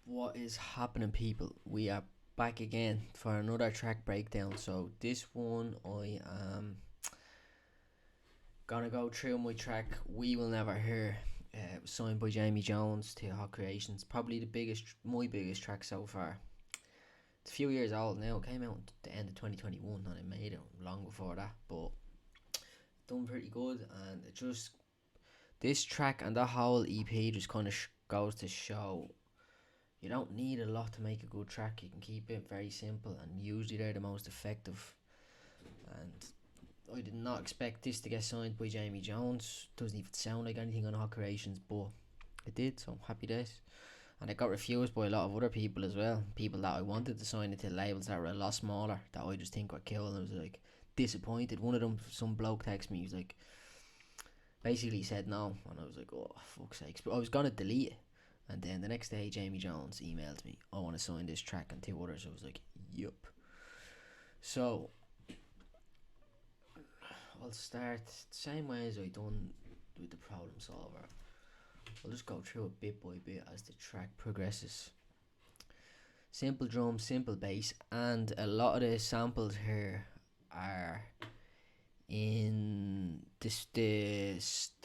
What is happening, people? We are back again for another track breakdown. So this one, I am gonna go through my track "We Will Never Hear," signed by Jamie Jones to Hot Creations. Probably my biggest track so far. It's a few years old now. It came out at the end of 2021, and I made it long before that. But done pretty good, and it just this track and the whole EP just kind of goes to show you don't need a lot to make a good track. You can keep it very simple, and usually they're the most effective. And I did not expect this to get signed by Jamie Jones. Doesn't even sound like anything on Hot Creations, but it did, so happy days. And it got refused by a lot of other people as well. People that I wanted to sign it to labels that were a lot smaller, that I just think were cool, and I was like disappointed. One of them, some bloke texted me, he was like, basically said no, and I was like, oh fuck's sakes. But I was gonna delete it. And then the next day, Jamie Jones emailed me, I want to sign this track and two others. I was like, yup. So, I'll start the same way as I done with the problem solver. I'll just go through it bit by bit as the track progresses. Simple drums, simple bass, and a lot of the samples here are in the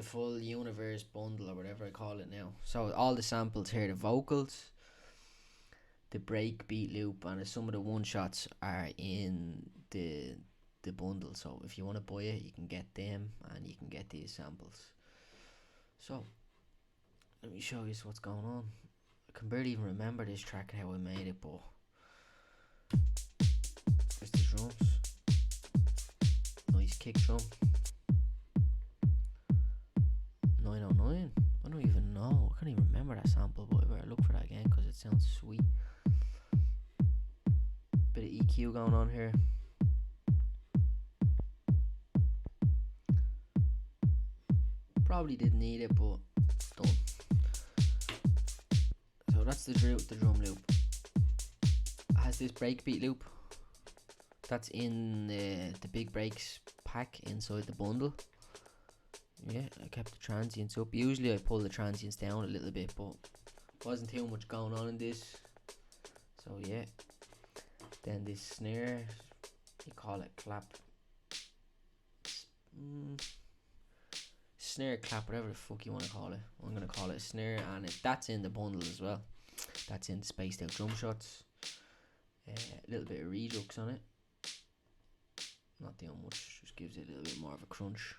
full universe bundle or whatever I call it now. So all the samples here, the vocals, the break beat loop, and some of the one shots are in the bundle. So if you want to buy it, you can get them and you can get these samples. So let me show you what's going on. I can barely even remember this track and how I made it, but there's the drums. Nice kick drum. 909. I don't even know. I can't even remember that sample, but I better look for that again because it sounds sweet. Bit of EQ going on here. Probably didn't need it, but done. So that's the drum loop. It has this breakbeat loop. That's in the big breaks pack inside the bundle. Yeah, I kept the transients up. Usually I pull the transients down a little bit, but wasn't too much going on in this. So yeah. Then this snare, you call it clap. Snare clap, whatever the fuck you want to call it. I'm going to call it a snare, and that's in the bundle as well. That's in the spaced out drum shots. A little bit of redux on it. Not doing much, just gives it a little bit more of a crunch.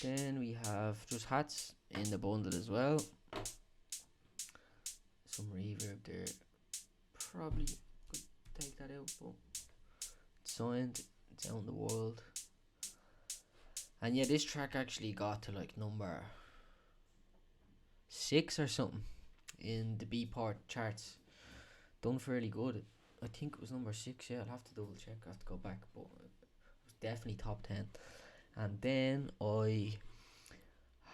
Then we have just hats in the bundle as well. Some reverb there. Probably could take that out, but it's signed, it's out in the world. And yeah, this track actually got to like number 6 or something in the Beatport charts. Done fairly good. I think it was number 6, yeah, I'll have to double check, I have to go back, but it was definitely top 10. And then I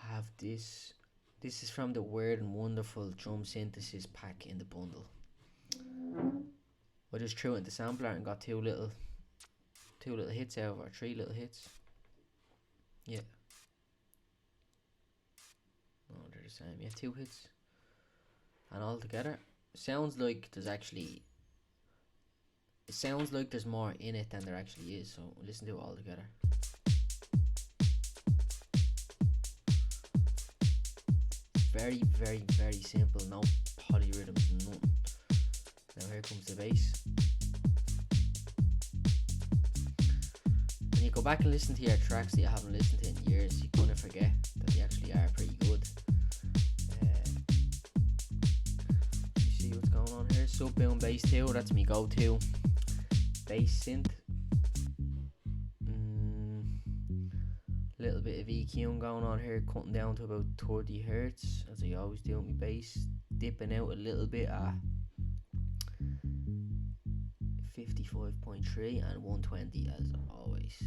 have this. This is from the Weird and Wonderful drum synthesis pack in the bundle. I just threw it in the sampler and got two little hits out of it, or 3 little hits. Yeah. No, they're the same. Yeah, 2 hits. And all together, sounds like there's actually. It sounds like there's more in it than there actually is. So listen to it all together. Very, very, very simple. No polyrhythms, nothing. Now here comes the bass. When you go back and listen to your tracks that you haven't listened to in years, you're gonna forget that they actually are pretty good. You see what's going on here? Sub-boom bass 2, that's me go-to. Bass synth. Little bit of EQ going on here, cutting down to about 30 hertz, as I always do with my bass. Dipping out a little bit at 55.3 and 120 as always.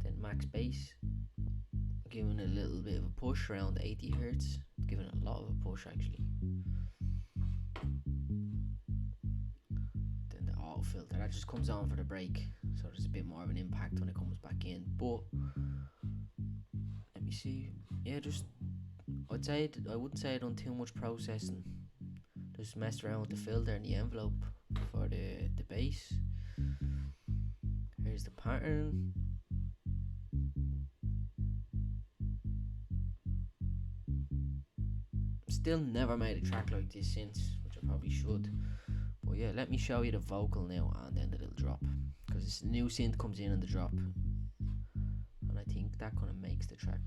Then max bass, giving a little bit of a push around 80 hertz, giving it a lot of a push actually. Then the auto filter, that just comes on for the break, so there's a bit more of an impact when it comes back in. But let me see, yeah, just I I wouldn't say I done too much processing. Just messed around with the filter and the envelope for the bass. Here's the pattern. Still never made a track like this since, which I probably should. But yeah, let me show you the vocal now and then the little drop, because this new synth comes in the drop, and I think that kind of makes the track.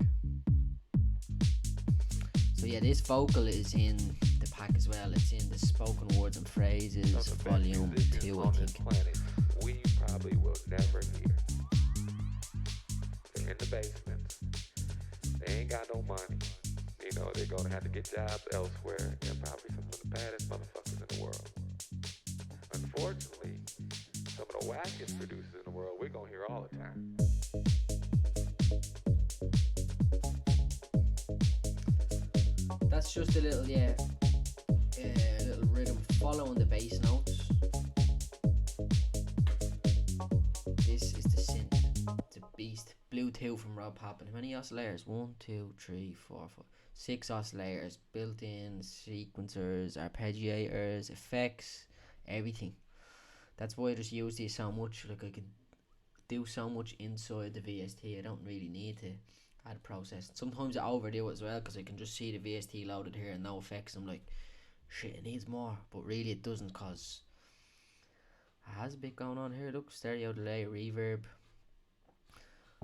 So yeah, this vocal is in the pack as well. It's in the spoken words and phrases volume 2, I think. Planet, we probably will never hear. They're in the basement. They ain't got no money. You know, they're gonna have to get jobs elsewhere. They're probably some of the baddest motherfuckers in the world. Unfortunately, some of the wackest producers in the world, we're gonna hear all the time. That's just a little, little rhythm following the bass notes. This is the synth. It's a beast. Blue 2 from Rob Pappin. How many oscillators? 1, 2, 3, 4, 5, 6 oscillators, built-in sequencers, arpeggiators, effects, everything. That's why I just use these so much. Like, I can do so much inside the VST. I don't really need to add process. Sometimes I overdo it as well, because I can just see the VST loaded here and no effects. I'm like, shit, it needs more, but really it doesn't, because it has a bit going on here. Look, stereo delay, reverb.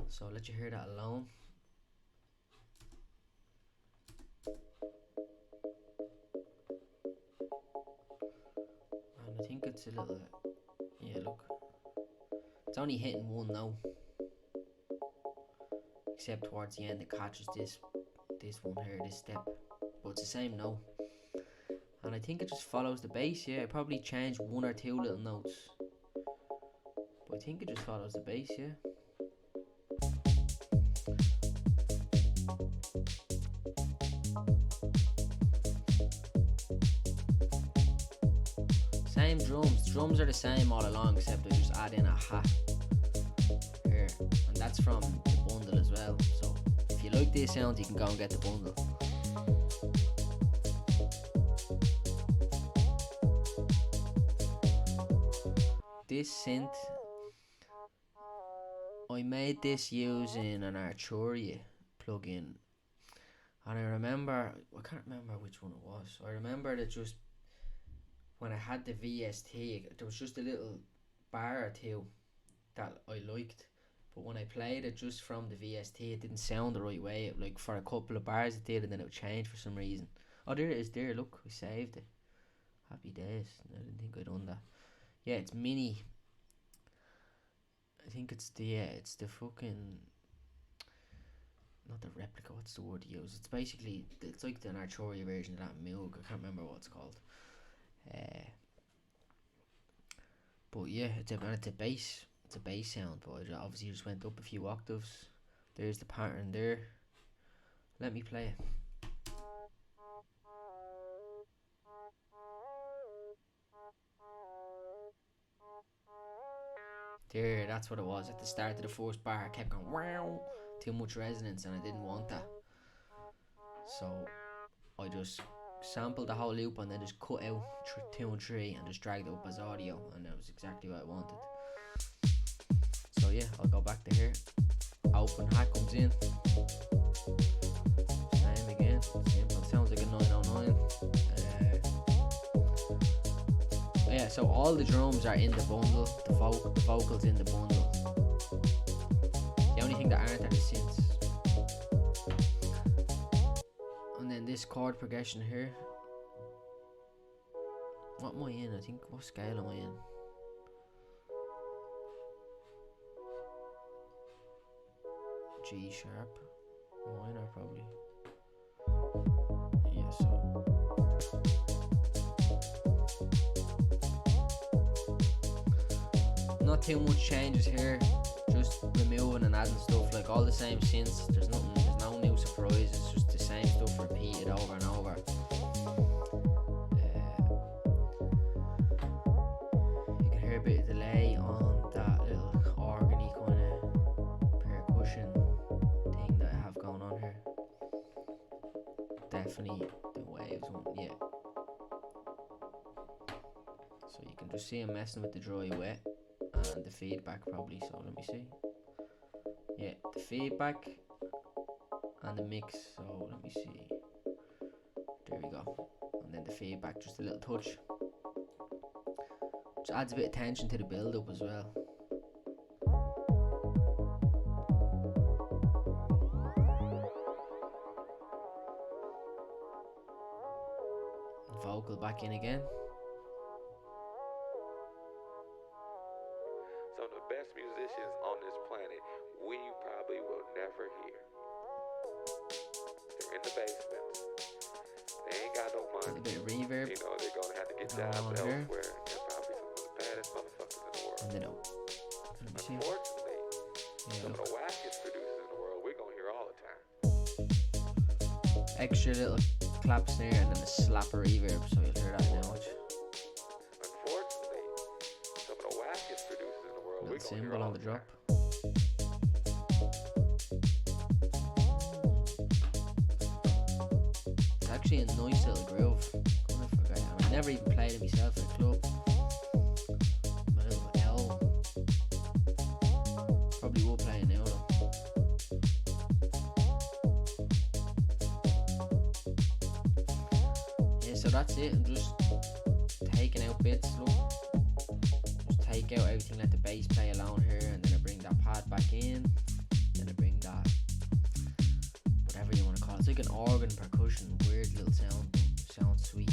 So I'll let you hear that alone. And I think it's a little, yeah, look, it's only hitting one now, except towards the end it catches this one here, this step, but it's the same note. And I think it just follows the bass. Yeah, I probably changed 1 or 2 little notes, but I think it just follows the bass. Yeah. Same drums. Drums are the same all along, except I just add in a hat here, and that's from the bundle as well. So if you like these sounds, you can go and get the bundle. This synth, I made this using an Arturia plugin, and I can't remember which one it was. I remember that just when I had the VST, there was just a little bar or 2 that I liked, but when I played it just from the VST, it didn't sound the right way. Like, for a couple of bars it did, and then it would change for some reason. Oh, there it is there, look, I saved it. Happy days. I didn't think I'd done that. Yeah, it's mini. I think it's the fucking, not the replica, what's the word you use? It's basically, it's like the Arturia version of that Moog. I can't remember what it's called. But yeah, it's a bass sound, but I obviously just went up a few octaves. There's the pattern there. Let me play it. There, that's what it was. At the start of the first bar, I kept going, wow, too much resonance, and I didn't want that. So I just sampled the whole loop and then just cut out 2 and 3 and just dragged it up as audio, and that was exactly what I wanted. So yeah, I'll go back to here. Open hat comes in. Same again. Simple. Sounds like a 909. Yeah, so all the drums are in the bundle. The vocals in the bundle. The only thing that aren't are the synths. And then this chord progression here. What am I in? I think, what scale am I in? G sharp. Minor probably. Yeah, so. Not too much changes here. Just removing and adding stuff, like all the same synths. There's no new surprises. It's just the same stuff repeated over and over. You can hear a bit of delay on that little organy kind of percussion thing that I have going on here. The definitely the waves one, yeah. So you can just see I'm messing with the dry wet and the feedback probably. So let me see. Yeah, the feedback and the mix. So let me see. There we go. And then the feedback, just a little touch. Just adds a bit of tension to the build up as well. Vocal back in again. Some of the best musicians on this planet we probably will never hear. They're in the basement. They ain't got no money. A bit of reverb. You know, they're gonna have to get jobs elsewhere. They're probably some of the baddest motherfuckers in the world. And then out. Unfortunately, some of the wackest producers in the world we're gonna hear all the time. Extra little clap snare and then a slapper reverb, so you'll hear that now. Watch. Unfortunately, some of the wackest producers in the world we're gonna hear cymbal all on the drop. It's actually a nice little groove. I forgot. I've never even played it myself in a club. My little L. Probably will play it now though. So that's it. I'm just taking out bits. Look, just take out everything, let the bass play alone here, and then I bring that pad back in. Then I bring that, whatever you want to call it. It's like an organ percussion, weird little sound. Sounds sweet.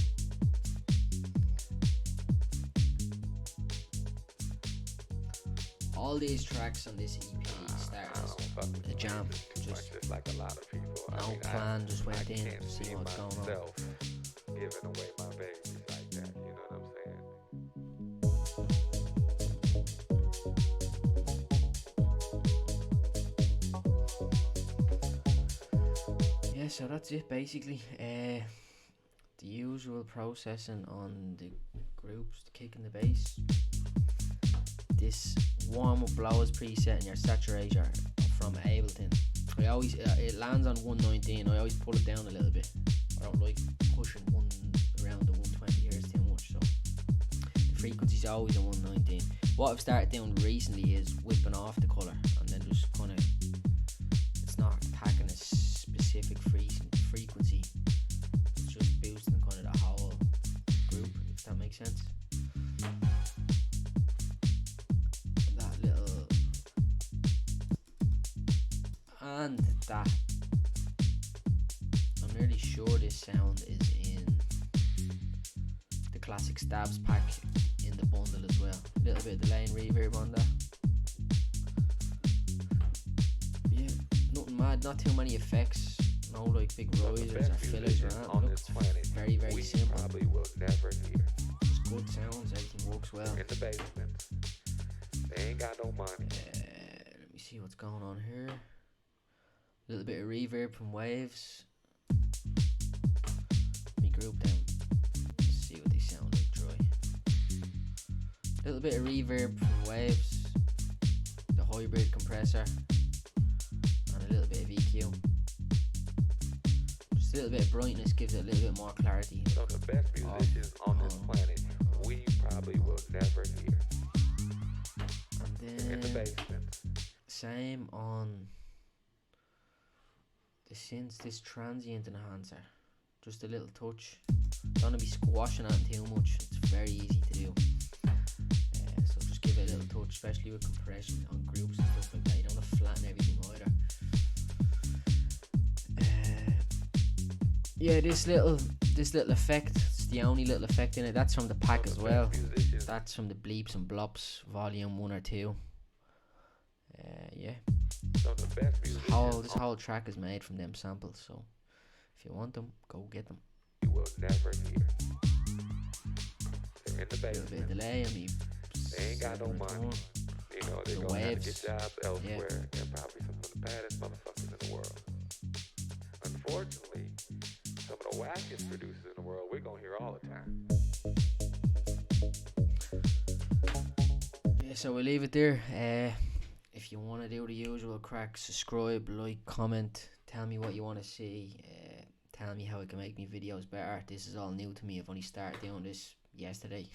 All these tracks on this EP start as a jam. Just like a lot of people. No plan, just went in to see what's going on. Giving away my babies like that, you know what I'm saying? Yeah, so that's it basically. The usual processing on the groups, the kick and the bass. This warm up blowers preset and your saturator from Ableton. I always it lands on 119. I always pull it down a little bit. I don't like pushing one around the 120 Hz too much, so the frequency's always on 119. What I've started doing recently is whipping off the colour and then just kind of, it's not packing a specific frequency, it's just boosting kind of the whole group, if that makes sense. That little, and that, I'm nearly sure this sound is in the classic Stabs pack in the bundle as well. A little bit of delay and reverb on that. Yeah, nothing mad, not too many effects, no like big risers or fillers or anything. Look, it's very, very simple. Probably will never hear. Just good sounds, everything works well. In the basement. They ain't got no money. Let me see what's going on here. A little bit of reverb from waves. Let me group them. Let's see what they sound like dry. A little bit of reverb from waves. The hybrid compressor. And a little bit of EQ. Just a little bit of brightness gives it a little bit more clarity. Some of the best musicians on this planet we probably will never hear. And then in the basement. Same on the synths, this transient enhancer, just a little touch. Don't want to be squashing on too much, it's very easy to do. So just give it a little touch, especially with compression on groups and stuff like that. You don't want to flatten everything either. Yeah, this little effect, it's the only little effect in it. That's from the pack as well. That's from the Bleeps and Blops volume 1 or 2. Yeah. This whole track is made from them samples, so if you want them, go get them. You will never hear. They're in the basement. A little bit of delay on me. They ain't got no money. You know, they're gonna have to get jobs elsewhere. Yeah. They're probably some of the baddest motherfuckers in the world. Unfortunately, some of the wackest producers in the world we're gonna hear all the time. Yeah, so we'll leave it there. If you want to do the usual crack, subscribe, like, comment, tell me what you want to see. telling me how I can make my videos better. This is all new to me. I've only started doing this yesterday.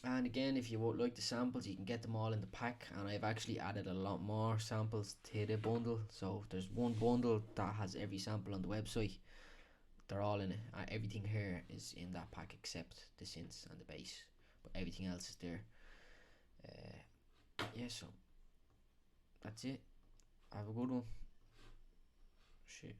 And again, if you would like the samples, you can get them all in the pack, and I've actually added a lot more samples to the bundle. So there's one bundle that has every sample on the website. They're all in it. Everything here is in that pack except the synths and the bass, but everything else is there. Yeah, so that's it. Have a good one. Shit.